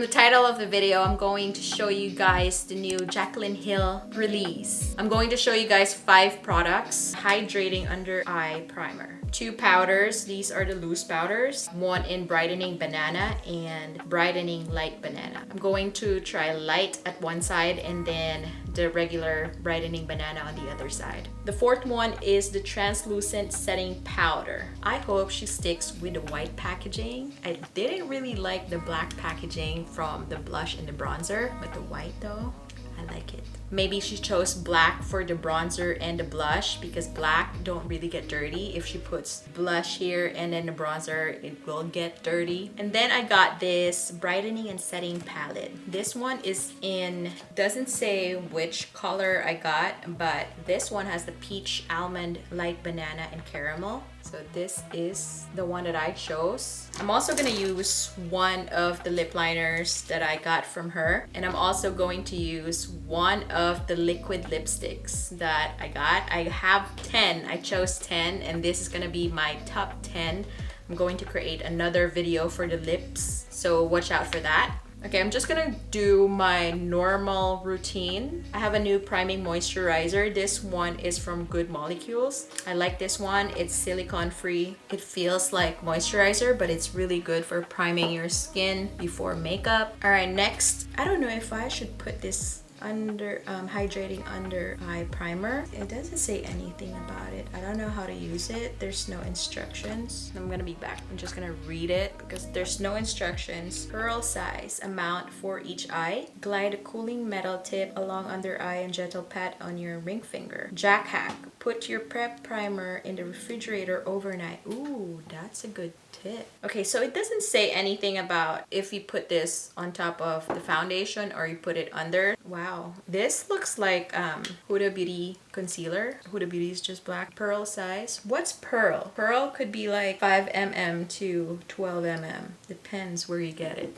From the title of the video, I'm going to show you guys the new JACLYN Hill release. I'm going to show you guys 5 products. Hydrating Under Eye Primer. 2 powders. These are the loose powders. One in Brightening Banana and Brightening Light Banana. I'm going to try light at one side and then the regular Brightening Banana on the other side. The 4th one is the Translucent Setting Powder. I hope she sticks with the white packaging. I didn't really like the black packaging from the blush and the bronzer, but the white though, I like it. Maybe she chose black for the bronzer and the blush because black don't really get dirty. If she puts blush here and then the bronzer, it will get dirty. And then I got this Brightening and Setting palette. This one is in, doesn't say which color I got, but this one has the peach, almond, light banana, and caramel. So this is the one that I chose. I'm also gonna use one of the lip liners that I got from her. And I'm also going to use one of the liquid lipsticks that I got. I have 10, I chose 10, and this is gonna be my top 10. I'm going to create another video for the lips, so watch out for that. Okay, I'm just gonna do my normal routine. I have a new priming moisturizer. This one is from Good Molecules. I like this one. It's silicone free. It feels like moisturizer, but it's really good for priming your skin before makeup. All right, next, I don't know if I should put this under hydrating under eye primer. It doesn't say anything about it. I don't know how to use it. There's no instructions. I'm gonna be back. I'm just gonna read it because there's no instructions. Pearl size amount for each eye. Glide a cooling metal tip along under eye and gentle pat on your ring finger. Jack hack. Put your prep primer in the refrigerator overnight. Ooh, that's a good tip. Okay, so it doesn't say anything about if you put this on top of the foundation or you put it under. Wow, this looks like Huda Beauty concealer. Huda Beauty is just black. Pearl size. What's pearl? Pearl could be like 5 mm to 12 mm. Depends where you get it.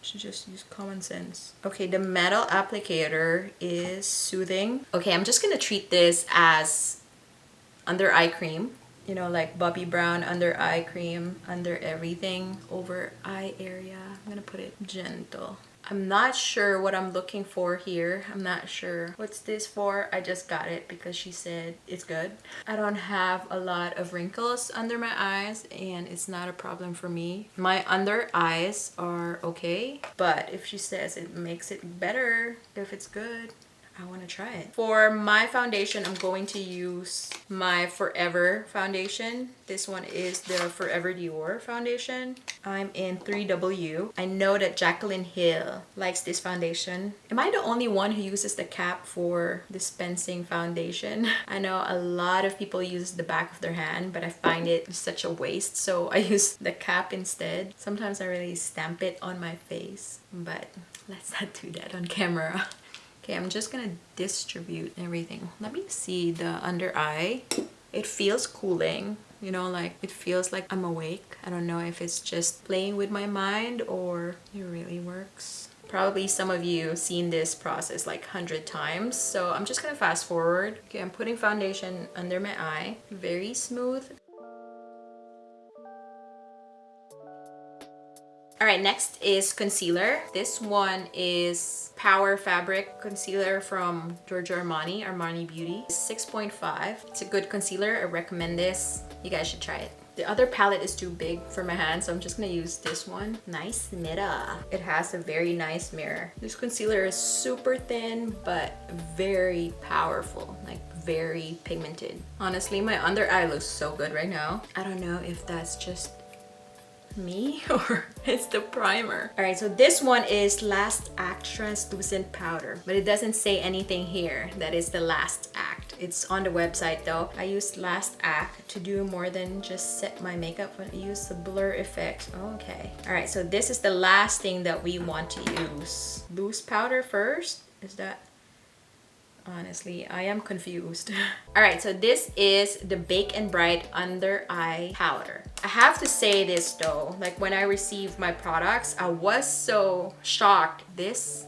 Should just use common sense. Okay, the metal applicator is soothing. Okay, I'm just gonna treat this as under eye cream. You know, like Bobbi Brown under eye cream, under everything, over eye area. I'm gonna put it gentle. I'm not sure what I'm looking for here. I'm not sure. What's this for? I just got it because she said it's good. I don't have a lot of wrinkles under my eyes and it's not a problem for me. My under eyes are okay, but if she says it makes it better, if it's good, I want to try it. For my foundation, I'm going to use my Forever foundation. This one is the Forever Dior foundation. I'm in 3W. I know that JACLYN Hill likes this foundation. Am I the only one who uses the cap for dispensing foundation? I know a lot of people use the back of their hand, but I find it such a waste, so I use the cap instead. Sometimes I really stamp it on my face, but let's not do that on camera. Okay, I'm just gonna distribute everything. Let me see the under eye. It feels cooling, you know, like it feels like I'm awake. I don't know if it's just playing with my mind or it really works. Probably some of you seen this process like 100 times, so I'm just gonna fast forward. Okay, I'm putting foundation under my eye. Very smooth. All right, next is concealer. This one is Power Fabric Concealer from Giorgio Armani Beauty. 6.5. It's a good concealer. I recommend this. You guys should try it. The other palette is too big for my hand, so I'm just gonna use this one. Nice mirror. It has a very nice mirror. This concealer is super thin, but very powerful, like very pigmented. Honestly, my under eye looks so good right now. I don't know if that's just me or it's the primer. All right, so this one is Last Act Translucent Powder, but it doesn't say anything here that is the last act. It's on the website though. I used Last Act to do more than just set my makeup, but I used the blur effect. Okay. All right, so this is the last thing that we want to use. Loose powder first. Is that? Honestly, I am confused. All right, so this is the Bake and Bright Under Eye Powder. I have to say this though, like when I received my products, I was so shocked. This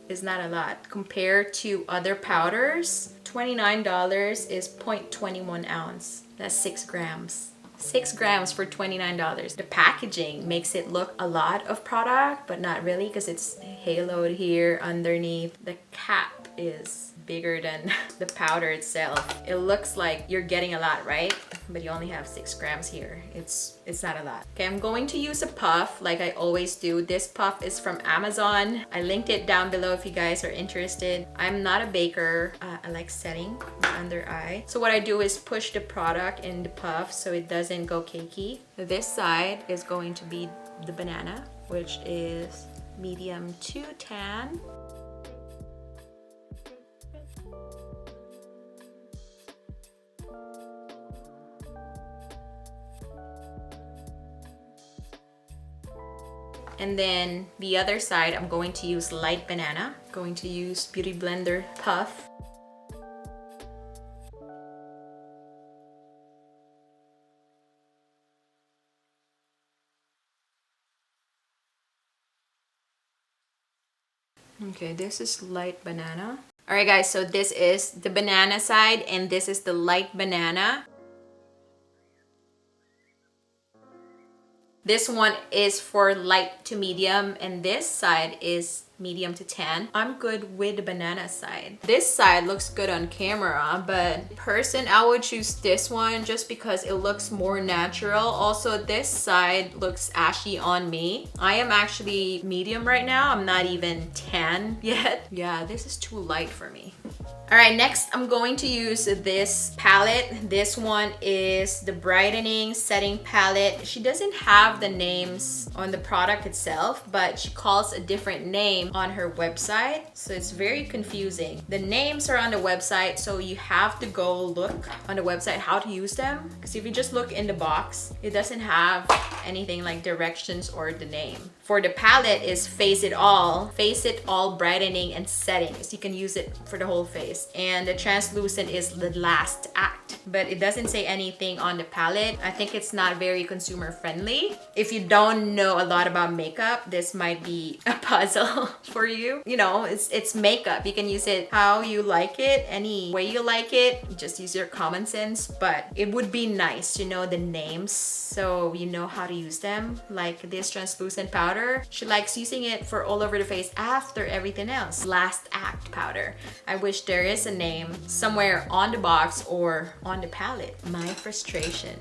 is not a lot compared to other powders. $29 is 0.21 ounce. That's 6 grams. 6 grams for $29. The packaging makes it look a lot of product, but not really because it's haloed here underneath. The cap is bigger than the powder itself. It looks like you're getting a lot, right? But you only have 6 grams here. It's not a lot. Okay, I'm going to use a puff like I always do. This puff is from Amazon. I linked it down below if you guys are interested. I'm not a baker. I like setting my under eye. So what I do is push the product in the puff so it doesn't go cakey. This side is going to be the banana, which is medium to tan. And then the other side, I'm going to use light banana. Going to use Beauty Blender Puff. Okay, this is light banana. All right, guys, so this is the banana side and this is the light banana. This one is for light to medium and this side is medium to tan. I'm good with the banana side. This side looks good on camera, but person, I would choose this one just because it looks more natural. Also, this side looks ashy on me. I am actually medium right now. I'm not even tan yet. Yeah, this is too light for me. All right, next I'm going to use this palette. This one is the Brightening Setting Palette. She doesn't have the names on the product itself, but she calls a different name on her website. So it's very confusing. The names are on the website, so you have to go look on the website how to use them. Because if you just look in the box, it doesn't have anything like directions or the name. For the palette is Face It All Brightening and Setting. So you can use it for the whole face. And the translucent is the last act, but it doesn't say anything on the palette. I think it's not very consumer friendly. If you don't know a lot about makeup, this might be a puzzle for you. You know, it's makeup. You can use it how you like it, any way you like it. Just use your common sense, but it would be nice to know the names so you know how to use them. Like this translucent powder, she likes using it for all over the face after everything else. Last act powder. I wish there is a name somewhere on the box or on the palette. My frustration.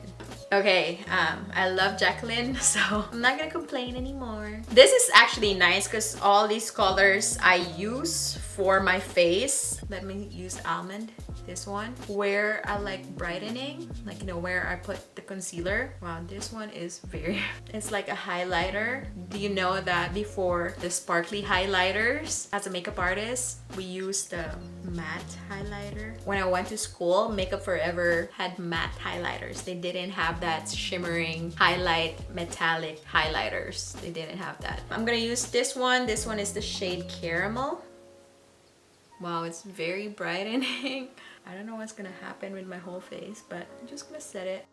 Okay, I love JACLYN, so I'm not gonna complain anymore. This is actually nice because all these colors I use for my face. Let me use almond. This one where I like brightening, like, you know, where I put the concealer. Wow, this one is very it's like a highlighter. Do you know that before the sparkly highlighters, as a makeup artist, we used the matte highlighter? When I went to school, Makeup Forever had matte highlighters. They didn't have that shimmering highlight metallic highlighters. They didn't have that. I'm gonna use this one. This one is the shade Caramel. Wow, it's very brightening. I don't know what's gonna happen with my whole face, but I'm just gonna set it.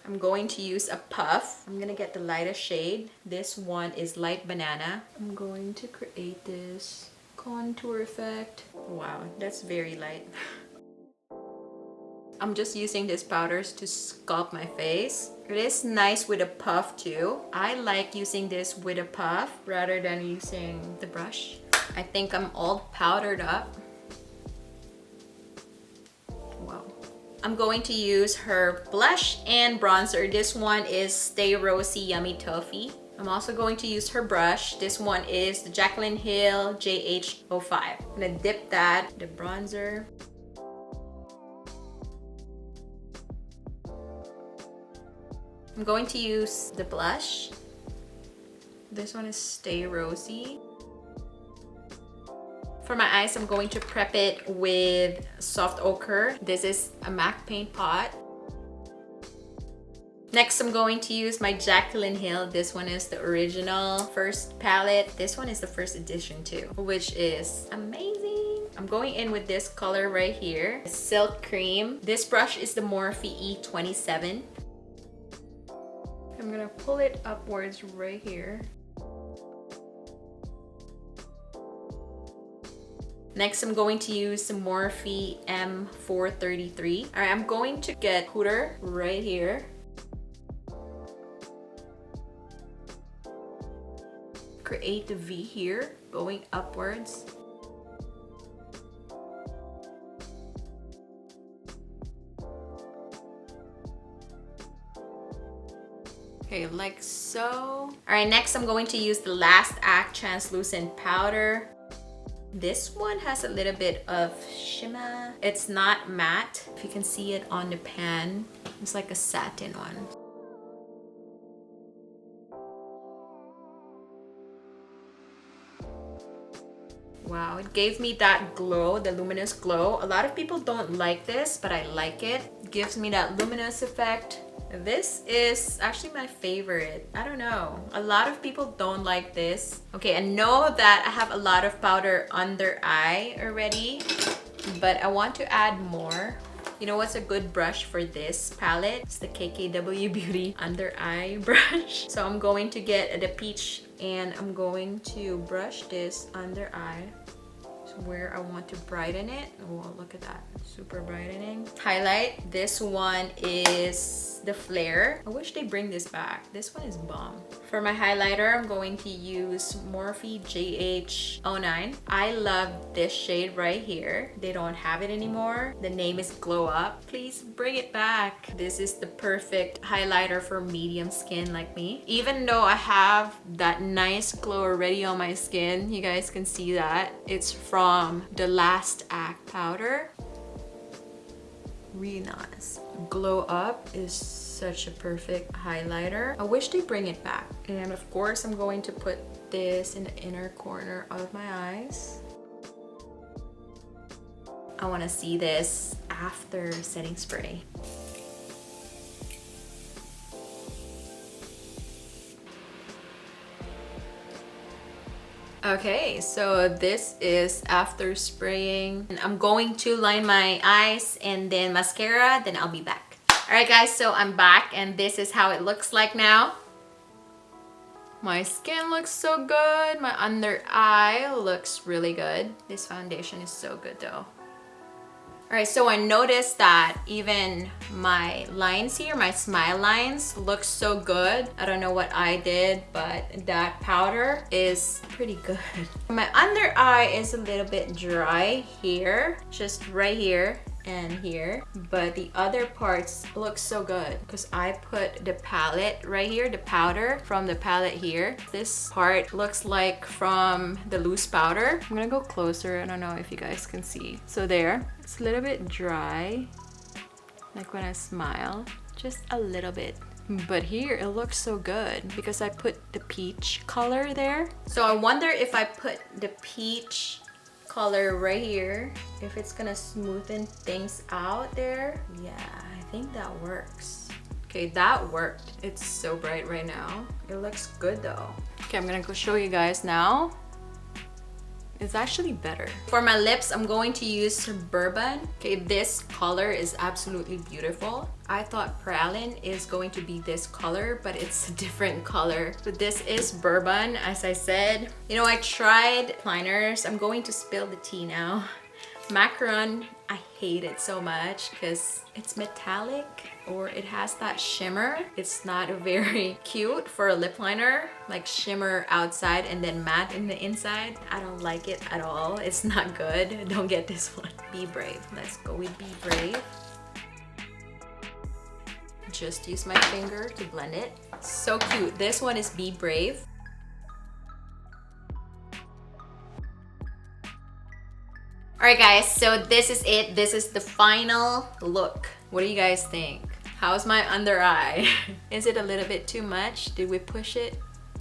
I'm going to use a puff. I'm gonna get the lightest shade. This one is Light Banana. I'm going to create this contour effect. Wow, that's very light. I'm just using these powders to sculpt my face. It is nice with a puff too. I like using this with a puff rather than using the brush. I think I'm all powdered up. Wow. I'm going to use her blush and bronzer. This one is Stay Rosy Yummy Toffee. I'm also going to use her brush. This one is the JACLYN Hill JH09. I'm gonna dip that, the bronzer. I'm going to use the blush. This one is Stay Rosy. For my eyes, I'm going to prep it with Soft Ochre. This is a MAC paint pot. Next, I'm going to use my JACLYN Hill. This one is the original first palette. This one is the first edition too, which is amazing. I'm going in with this color right here, Silk Cream. This brush is the Morphe Jh09. I'm gonna pull it upwards right here. Next, I'm going to use some Morphe M433. All right, I'm going to get Hooter right here. Create the V here, going upwards. Okay, like so. All right, next I'm going to use the Last Act translucent powder. This one has a little bit of shimmer. It's not matte. If you can see it on the pan, it's like a satin one. Wow, it gave me that glow, the luminous glow. A lot of people don't like this, but I like it. It gives me that luminous effect. This is actually my favorite. I don't know. A lot of people don't like this. Okay, I know that I have a lot of powder under eye already, but I want to add more. You know what's a good brush for this palette? It's the KKW Beauty under eye brush. So I'm going to get the peach and I'm going to brush this under eye. Where I want to brighten it. Oh, look at that, super brightening. Highlight, this one is the Flare. I wish they bring this back. This one is bomb. For my highlighter, I'm going to use Morphe Jh09. I love this shade right here. They don't have it anymore. The name is Glow Up. Please bring it back. This is the perfect highlighter for medium skin like me. Even though I have that nice glow already on my skin, you guys can see that. It's from the Last Act powder. Really nice. Glow Up is such a perfect highlighter. I wish they bring it back. And of course, I'm going to put this in the inner corner of my eyes. I want to see this after setting spray. Okay, so this is after spraying. And I'm going to line my eyes and then mascara, then I'll be back. Alright guys, so I'm back and this is how it looks like now. My skin looks so good. My under eye looks really good. This foundation is so good though. Alright, so I noticed that even my lines here, my smile lines, look so good. I don't know what I did, but that powder is pretty good. My under eye is a little bit dry here, just right here and here, but the other parts look so good because I put the palette right here, the powder from the palette here. This part looks like from the loose powder. I'm gonna go closer. I don't know if you guys can see. So there, it's a little bit dry, like when I smile, just a little bit. But here it looks so good because I put the peach color there. So I wonder if I put the peach color right here, if it's gonna smoothen things out there. Yeah, I think that works. Okay, that worked. It's so bright right now. It looks good though. Okay, I'm gonna go show you guys now. It's actually better. For my lips, I'm going to use Bourbon. Okay, this color is absolutely beautiful. I thought Praline is going to be this color, but it's a different color. But this is Bourbon, as I said. You know, I tried liners. I'm going to spill the tea now. Macaron, I hate it so much because it's metallic or it has that shimmer. It's not very cute for a lip liner, like shimmer outside and then matte in the inside. I don't like it at all. It's not good. Don't get this one. Be Brave. Let's go with Be Brave. Just use my finger to blend it. So cute. This one is Be Brave. Alright guys, so this is it. This is the final look. What do you guys think? How's my under eye? Is it a little bit too much? Did we push it?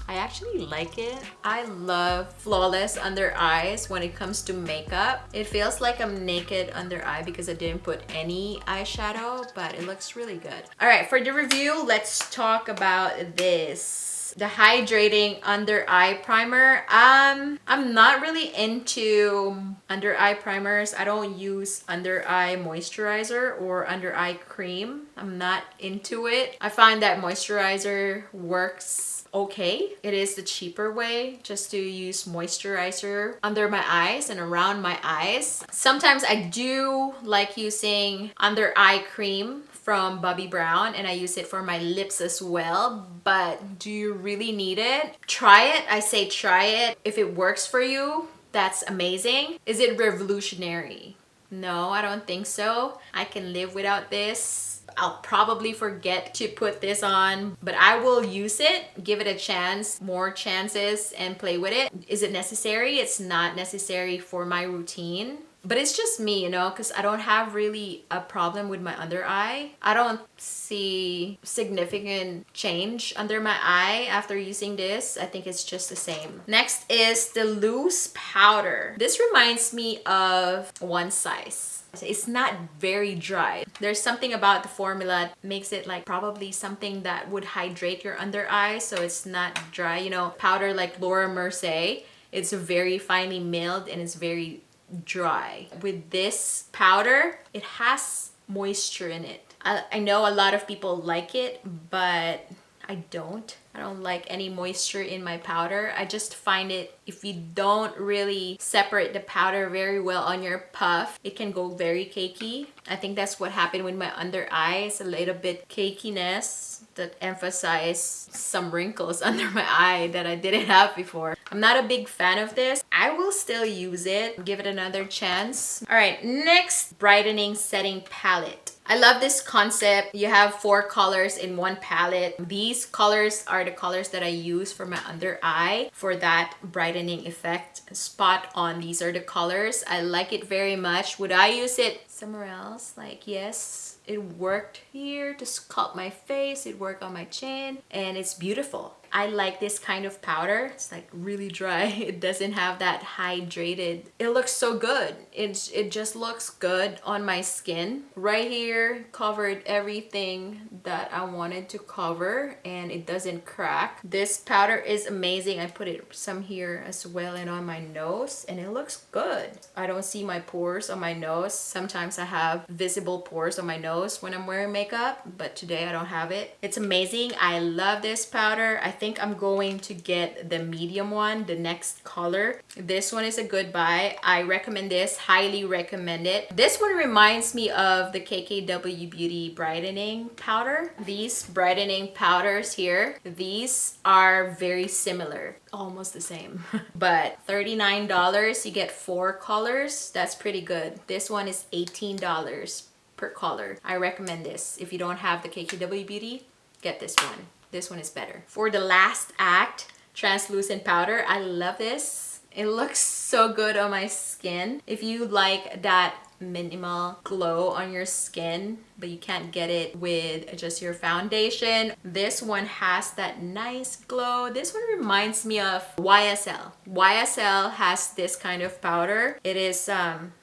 I actually like it. I love flawless under eyes when it comes to makeup. It feels like I'm naked under eye because I didn't put any eyeshadow, but it looks really good. Alright, for the review, let's talk about this. The Hydrating Under Eye Primer. I'm not really into under eye primers. I don't use under eye moisturizer or under eye cream. I'm not into it. I find that moisturizer works okay. It is the cheaper way just to use moisturizer under my eyes and around my eyes. Sometimes I do like using under eye cream from Bobbi Brown, and I use it for my lips as well. But do you really need it? Try it. I say try it. If it works for you, that's amazing. Is it revolutionary? No, I don't think so. I can live without this. I'll probably forget to put this on, but I will use it, give it a chance, more chances, and play with it. Is it necessary? It's not necessary for my routine. But it's just me, you know, because I don't have really a problem with my under eye. I don't see significant change under my eye after using this. I think it's just the same. Next is the loose powder. This reminds me of One Size. It's not very dry. There's something about the formula that makes it like probably something that would hydrate your under eye, so it's not dry. You know, powder like Laura Mercier, it's very finely milled and it's very dry. With this powder, it has moisture in it. I know a lot of people like it, but I don't. I don't like any moisture in my powder. I just find it, if you don't really separate the powder very well on your puff, it can go very cakey. I think that's what happened with my under eyes, a little bit cakiness that emphasized some wrinkles under my eye that I didn't have before. I'm not a big fan of this. I will still use it, give it another chance. All right, next, brightening setting palette. I love this concept. You have 4 colors in one palette. These colors are the colors that I use for my under eye for that brightening effect. Spot on. These are the colors. I like it very much. Would I use it somewhere else? Like, yes. It worked here to sculpt my face. It worked on my chin, and it's beautiful. I like this kind of powder. It's like really dry. It doesn't have that hydrated. It looks so good. It just looks good on my skin. Right here, covered everything that I wanted to cover, and it doesn't crack. This powder is amazing. I put it some here as well and on my nose, and it looks good. I don't see my pores on my nose. Sometimes I have visible pores on my nose when I'm wearing makeup, but today I don't have it. It's amazing. I love this powder. I think I'm going to get the medium one, the next color. This one is a good buy. I recommend this, highly recommend it. This one reminds me of the KKW Beauty brightening powder. These brightening powders here, these are very similar, almost the same. But $39, you get 4 colors. That's pretty good. This one is $18 per color. I recommend this. If you don't have the KKW Beauty, get this one. This one is better. For the last act, translucent powder. I love this. It looks so good on my skin. If you like that minimal glow on your skin, but you can't get it with just your foundation, this one has that nice glow. This one reminds me of YSL. YSL has this kind of powder. It is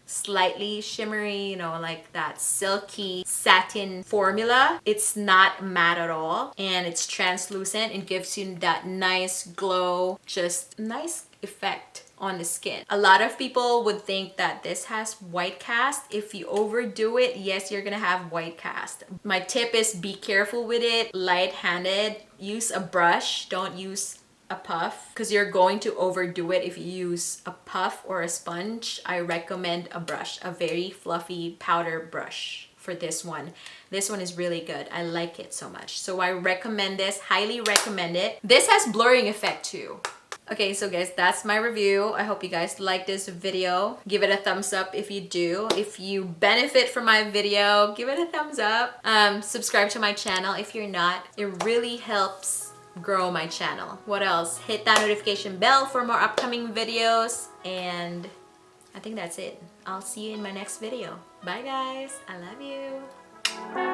slightly shimmery, you know, like that silky satin formula. It's not matte at all, and it's translucent. It gives you that nice glow, just nice effect on the skin. A lot of people would think that this has white cast. If you overdo it, yes, you're gonna have white cast. My tip is be careful with it, light-handed. Use a brush, don't use a puff, because you're going to overdo it if you use a puff or a sponge. I recommend a brush, a very fluffy powder brush for this one. This one is really good. I like it so much. So I recommend this, highly recommend it. This has blurring effect too. Okay, so guys, that's my review. I hope you guys like this video. Give it a thumbs up if you do. If you benefit from my video, give it a thumbs up. Subscribe to my channel if you're not. It really helps grow my channel. What else? Hit that notification bell for more upcoming videos, and I think that's it. I'll see you in my next video. Bye guys. I love you.